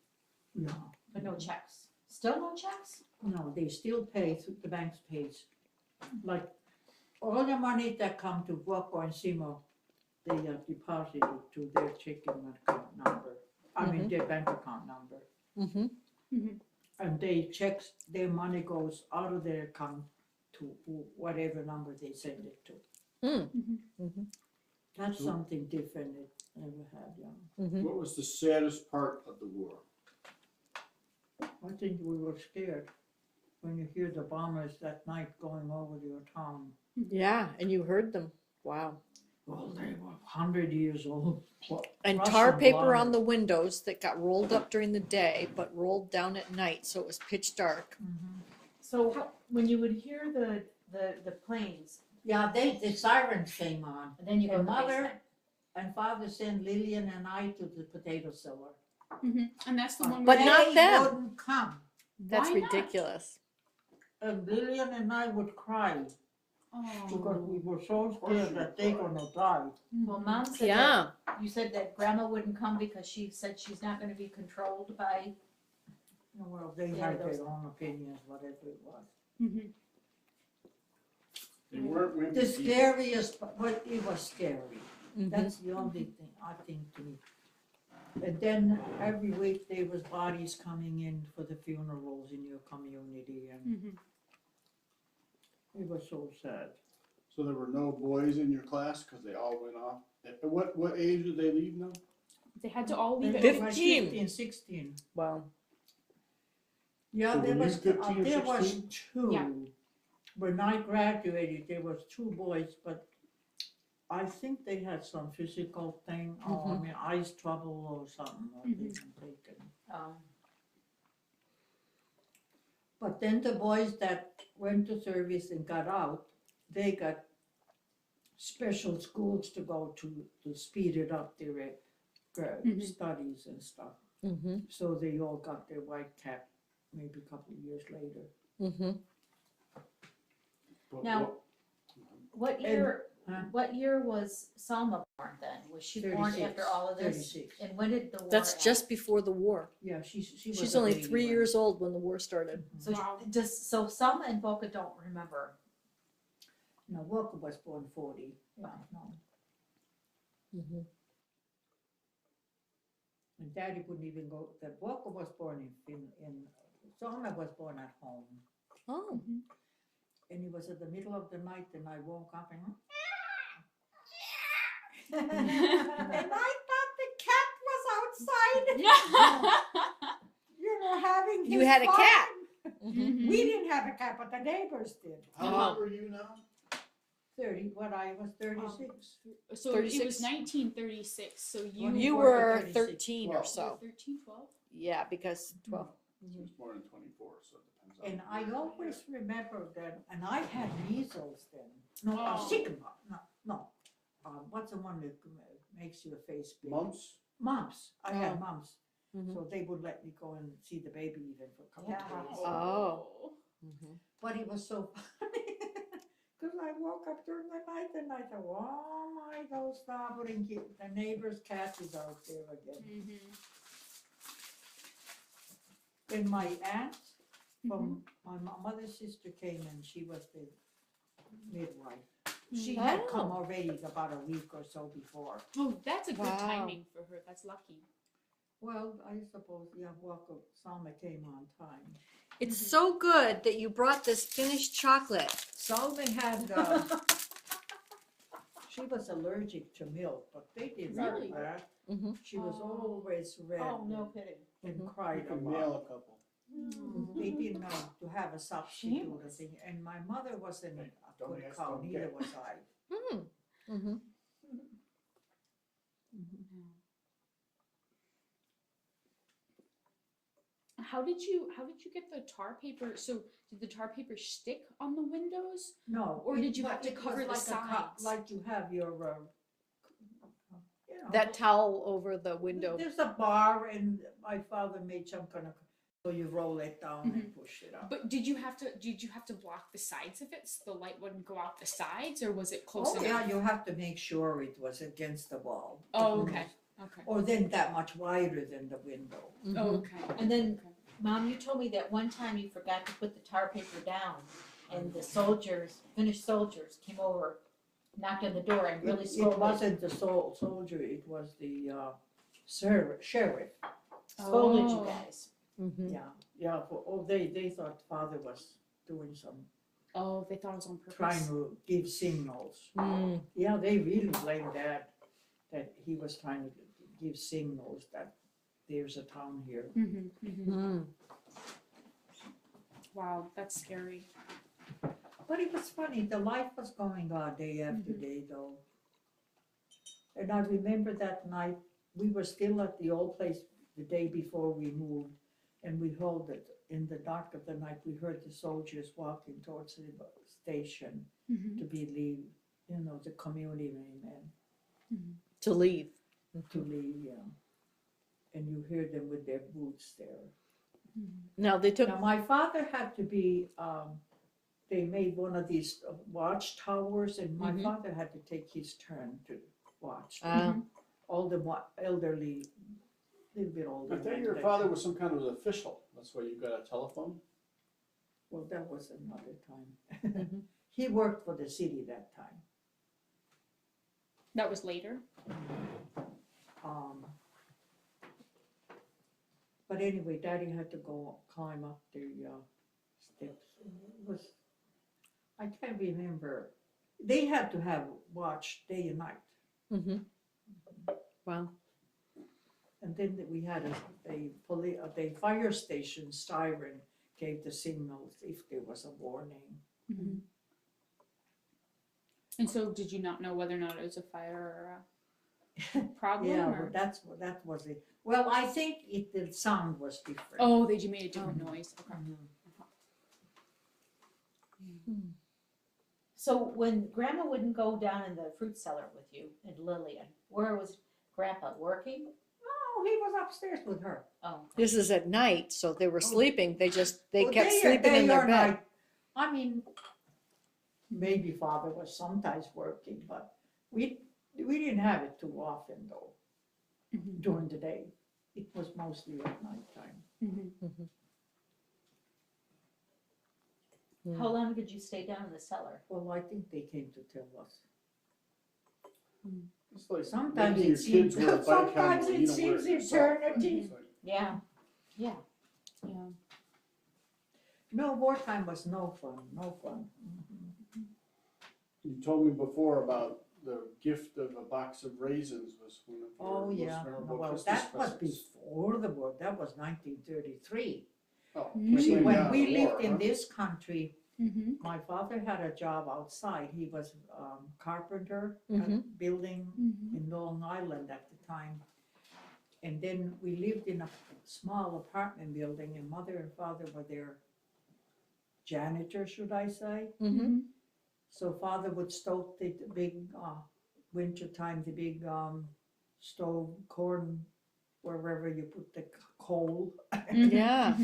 No, but no checks. Still no checks? no, they still pay. The banks pays. Like all the money that come to Vuokko and Simo, they are deposited to their checking account number. I mean their bank account number. Mm-hmm. And they check, their money goes out of their account to whatever number they send it to. Mm-hmm. That's something different it never had, yeah. Mm-hmm. What was the saddest part of the war? I think we were scared when you hear the bombers that night going over your town. Yeah, and you heard them. Wow. Well, they were 100 years old. And Russian tar paper bomber. on the windows that got rolled up during the day, but rolled down at night, so it was pitch dark. So when you would hear the planes, Yeah, the sirens came on. and then you go And to the mother basement. and father sent Lillian and I to the potato cellar. Mm-hmm. And that's the one. But where not they them. wouldn't come. That's Why not? ridiculous. And Lillian and I would cry because we Oh. were so scared that they're gonna die. Well, Mom said Yeah. that, you said that Grandma wouldn't come because she said she's not going to be controlled by. Well, they Yeah, had those- their own opinions, whatever it was. Mm-hmm. They weren't women. The scariest, but it was scary. Mhm. That's the only thing I think to me. And then every week there was bodies coming in for the funerals in your community, and Mm-hmm. it was so sad. So there were no boys in your class because they all went off. At what age did they leave now? They had to all leave They at were like 15. 15, 16. Wow. Yeah, So there were you was, 15 or there was 16? two. Yeah. When I graduated, there was two boys, but I think they had some physical thing, or I mean, eyes trouble or something, or they've been taken. But then the boys that went to service and got out, they got special schools to go to speed it up their studies and stuff. Mm-hmm. So they all got their white cap maybe a couple of years later. Mm-hmm. But Now- what- What year was Salma born then? Was she born 36, after all of this? 36. And when did the war That's end? just before the war. Yeah, she was She's a only baby 3 when- years old when the war started. So Wow. so Salma and Boca don't remember. No, Walker was born 40. Yeah. No. Mhm. And Daddy wouldn't even go. That Walker was born in Selma was born at home, Oh, and it was at the middle of the night, and I woke up and. And I thought the cat was outside, having You his had a fun. cat. Mhm. We didn't have a cat, but the neighbors did. How old are you now? 30, when I was 36. So it 36? was 1936. So you When You born were at 36. 13 or Well, so. 13, 12. Yeah, because 12. She was born in 24, so it depends on. And I the year. always remember that, and I had measles then. No, Oh. sycamore. No. What's the one that makes your face big? Mumps? Mumps. I had Oh. mumps. Mhm. So they would let me go and see the baby even for a couple of Yeah. days. Oh. Mhm. But it was so funny. Because I woke up during the night and I thought, oh my, those stubborn kids, the neighbor's cat is out there again. Mm-hmm. Then my aunt Mm-hmm. from my mother's sister came and she was the midwife. She had come already about a week or so before. Oh, that's a good Wow. timing for her. That's lucky. Well, I suppose, yeah, Walker, Salma came on time. It's so good that you brought this finished chocolate. Salma had, she was allergic to milk, but they didn't Really? know that. Mhm. She was Oh. always red Oh, no kidding. and Mhm. You cried a can lot. mail a couple. They didn't know to have a substitute or thing, and my mother wasn't a Don't good ask, cow, don't neither get. was I. Mm. Mhm. How did you get the tar paper? So did the tar paper stick on the windows? No. Or did you have to it was cover the like sides? like you have your, That towel over the window. There's a bar, and my father made some kind of, so you roll it down and push it up. But did you have to block the sides of it so the light wouldn't go out the sides, or was it close Oh, enough? yeah, you have to make sure it was against the wall. Oh, okay. Okay. Or then that much wider than the window. Oh, okay. And then, Mom, you told me that one time you forgot to put the tar paper down, and the Finnish soldiers came over, knocked on the door and really It scolded, wasn't the soldier, it was the sheriff. scolded you Oh. guys. Mhm. Yeah, they thought father was doing some, Oh, they thought it was on purpose. trying to give signals. Mm. Yeah, they really blamed that he was trying to give signals that there's a town here. Mm-hmm, mm-hmm. Mm. Wow, that's scary. But it was funny, the life was going on day after day though. And I remember that night, we were still at the old place the day before we moved, and we heard it in the dark of the night, we heard the soldiers walking towards the station Mm-hmm. to be leave, the community men To leave. to leave, yeah. And you hear them with their boots there. Now they took. Now, my father had to be, they made one of these watchtowers, and my Mhm. father had to take his turn to watch. Uh, All the elderly, little bit older. I thought men your that- father was some kind of official. That's why you got a telephone. Well, that was another time. Mhm. He worked for the city that time. That was later. Um, But anyway, Daddy had to go climb up the steps. It was, I can't remember. They had to have watch day and night. Mhm. Wow. And then we had the fire station siren gave the signals if there was a warning. Mm-hmm. And so, did you not know whether or not it was a fire or a problem? Yeah, or? but that was it. Well, I think the sound was different. Oh, they made a different noise. Okay. Mhm. So when Grandma wouldn't go down in the fruit cellar with you and Lillian, where was Grandpa working? Oh, he was upstairs with her. Oh, This is at night, so they were sleeping. They Well, kept day- sleeping in day their or bed. night. I mean, Maybe father was sometimes working, but we didn't have it too often though, Mhm. during the day. It was mostly at nighttime. Mhm. How long did you stay down in the cellar? Well, I think they came to tell us. It's like Sometimes making it your kids seems, wear a bike sometimes helmet, it you don't wear seems it yourself. eternity. It's like, Yeah. Yeah. No, wartime was no fun, no fun. You told me before about the gift of a box of raisins was one of Oh, your yeah, most memorable well, Christmas that was presents. before the war, that was 1933. Oh, Mm. See, way when down we the lived war, in huh? this country, Mm-hmm. my father had a job outside. He was carpenter Mhm. at building Mm-hmm. in Long Island at the time. And then we lived in a small apartment building, and mother and father were their janitor, should I say. Mhm. So father would stoke the big, winter time, the big stove, corn, wherever you put the coal. Yeah.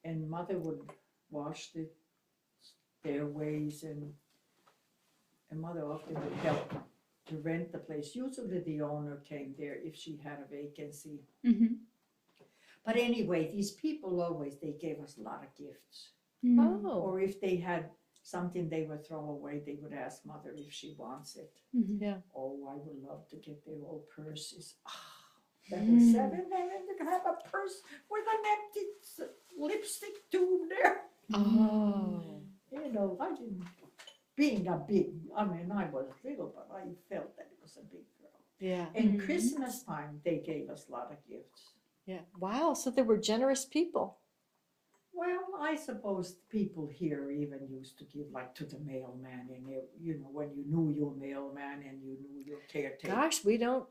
And mother would wash the stairways, and mother often would help to rent the place. Usually the owner came there if she had a vacancy. Mm-hmm. But anyway, these people always, they gave us a lot of gifts. Oh. Or if they had something they would throw away, they would ask mother if she wants it. Mm-hmm. Oh, I would love to get their old purses. That was 7 and then to have a purse with an empty lipstick tube there. Oh. You know, I didn't, being a big, I mean, I was little, but I felt that it was a big girl. Yeah. And Mhm. Christmas time, they gave us a lot of gifts. Yeah. Wow. So they were generous people. Well, I suppose people here even used to give like to the mailman, and you know, when you knew your mailman and you knew your caretaker. Gosh, we don't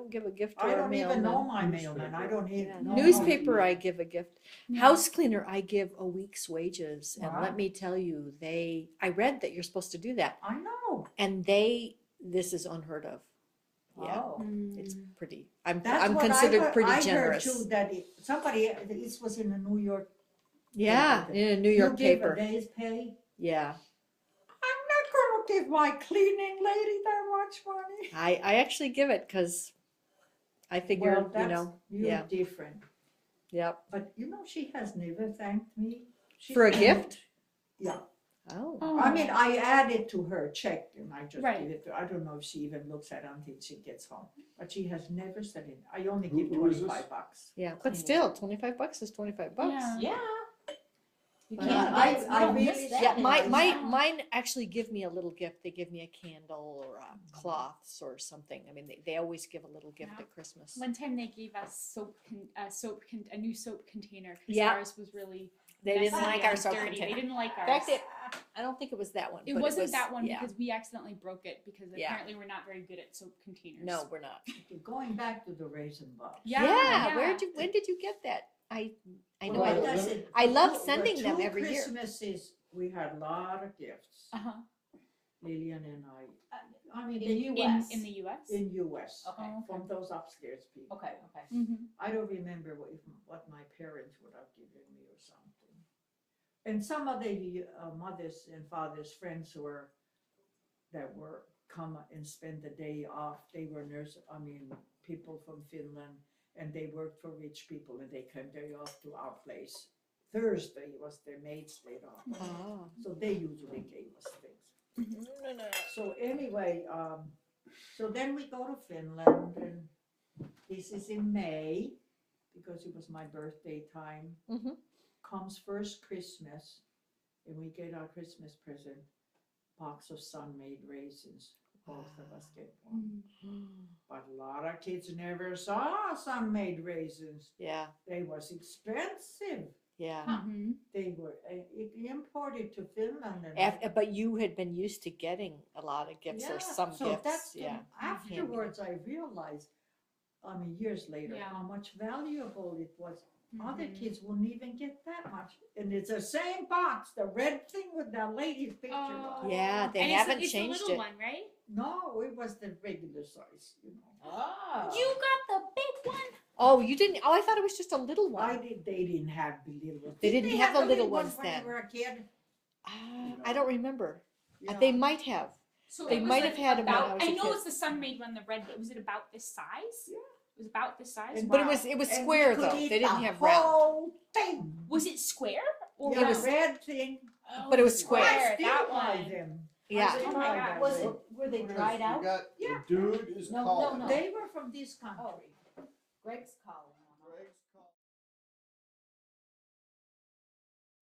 give a gift to I our don't even mailman. know my mailman. I don't Yeah. even know. Newspaper, I give a gift. Yeah. House cleaner, I give a week's wages. And Wow. let me tell you, I read that you're supposed to do that. I know. And this is unheard of. Yeah. Oh. It's pretty, I'm That's what considered pretty I generous. heard too, that this was in the New York. Yeah, paper. in a New York you give paper. a day's pay. Yeah. I'm not gonna give my cleaning lady that much money. I actually give it because I figure, Well, that's, you're yeah. different. Yep. But you know, she has never thanked me. For a gift? Yeah. Oh. I mean, I add it to her check and I just Right. give it to her. I don't know if she even looks at it until she gets home. But she has never said it. I only Who- give who is this? $25. Yeah, but still, $25 is $25. Yeah. Yeah. You But can't, I you don't really miss that. Yeah, Yeah. mine actually give me a little gift. They give me a candle or cloths or something. I mean, they always give a little gift Yeah. at Christmas. One time they gave us a new soap container because Yeah. ours was really They didn't messy like our and soap dirty. container. They didn't like In ours. fact, I don't think it was that one. It but wasn't was, that one yeah. because we accidentally broke it because Yeah. apparently we're not very good at soap containers. No, we're not. Okay, going back to the raisin box. Yeah. When did you get that? I know. Well, I, like I said, I love the sending them two every year. Christmases, we had a lot of gifts. Uh-huh. Lillian and I mean, In the US. In the U.S. in US, Okay. Oh, from those upstairs people. Okay, okay. Mm-hmm. I don't remember what my parents would have given me or something. And some of the mothers and fathers' friends that were come and spend the day off, they were people from Finland, and they worked for rich people, and they came day off to our place. Thursday was their maid's day off, Oh. so they usually gave us things. No. So anyway, so then we go to Finland, and this is in May, because it was my birthday time. Mhm. Comes first Christmas, and we get our Christmas present, box of sun-made raisins. Both of us get one. But a lot of kids never saw sun-made raisins. Yeah, They was expensive. yeah. Mm-hmm. They were imported to Finland. And But you had been used to getting a lot of gifts or some so gifts. that's Yeah. afterwards I realized, years later, Yeah. how much valuable it was. Other Mhm. kids wouldn't even get that much. And it's the same box, the red thing with the lady's picture on it. Yeah, they and haven't it's changed the little it. one, right? No, it was the regular size, Oh. You got the big one. Oh, you didn't? Oh, I thought it was just a little one. They didn't have the little ones. They Did didn't have the little ones ones when then. you were a kid? I don't remember. They might have. So They it was might like have had 'em when I about, was a I know kid. it's the Sun-Maid one, the red, but was it about this size? Yeah. It was about this size? And- But Wow. it was And square we could though. eat They didn't the have round. whole thing. Was it square or Yeah, It round? was- red thing. Oh, but it was I square. still that buy one. them. Yeah. I Oh my God. Was it, were they dried You out? got, Yeah. the dude is No, calling. no. They were from this country. Greg's calling.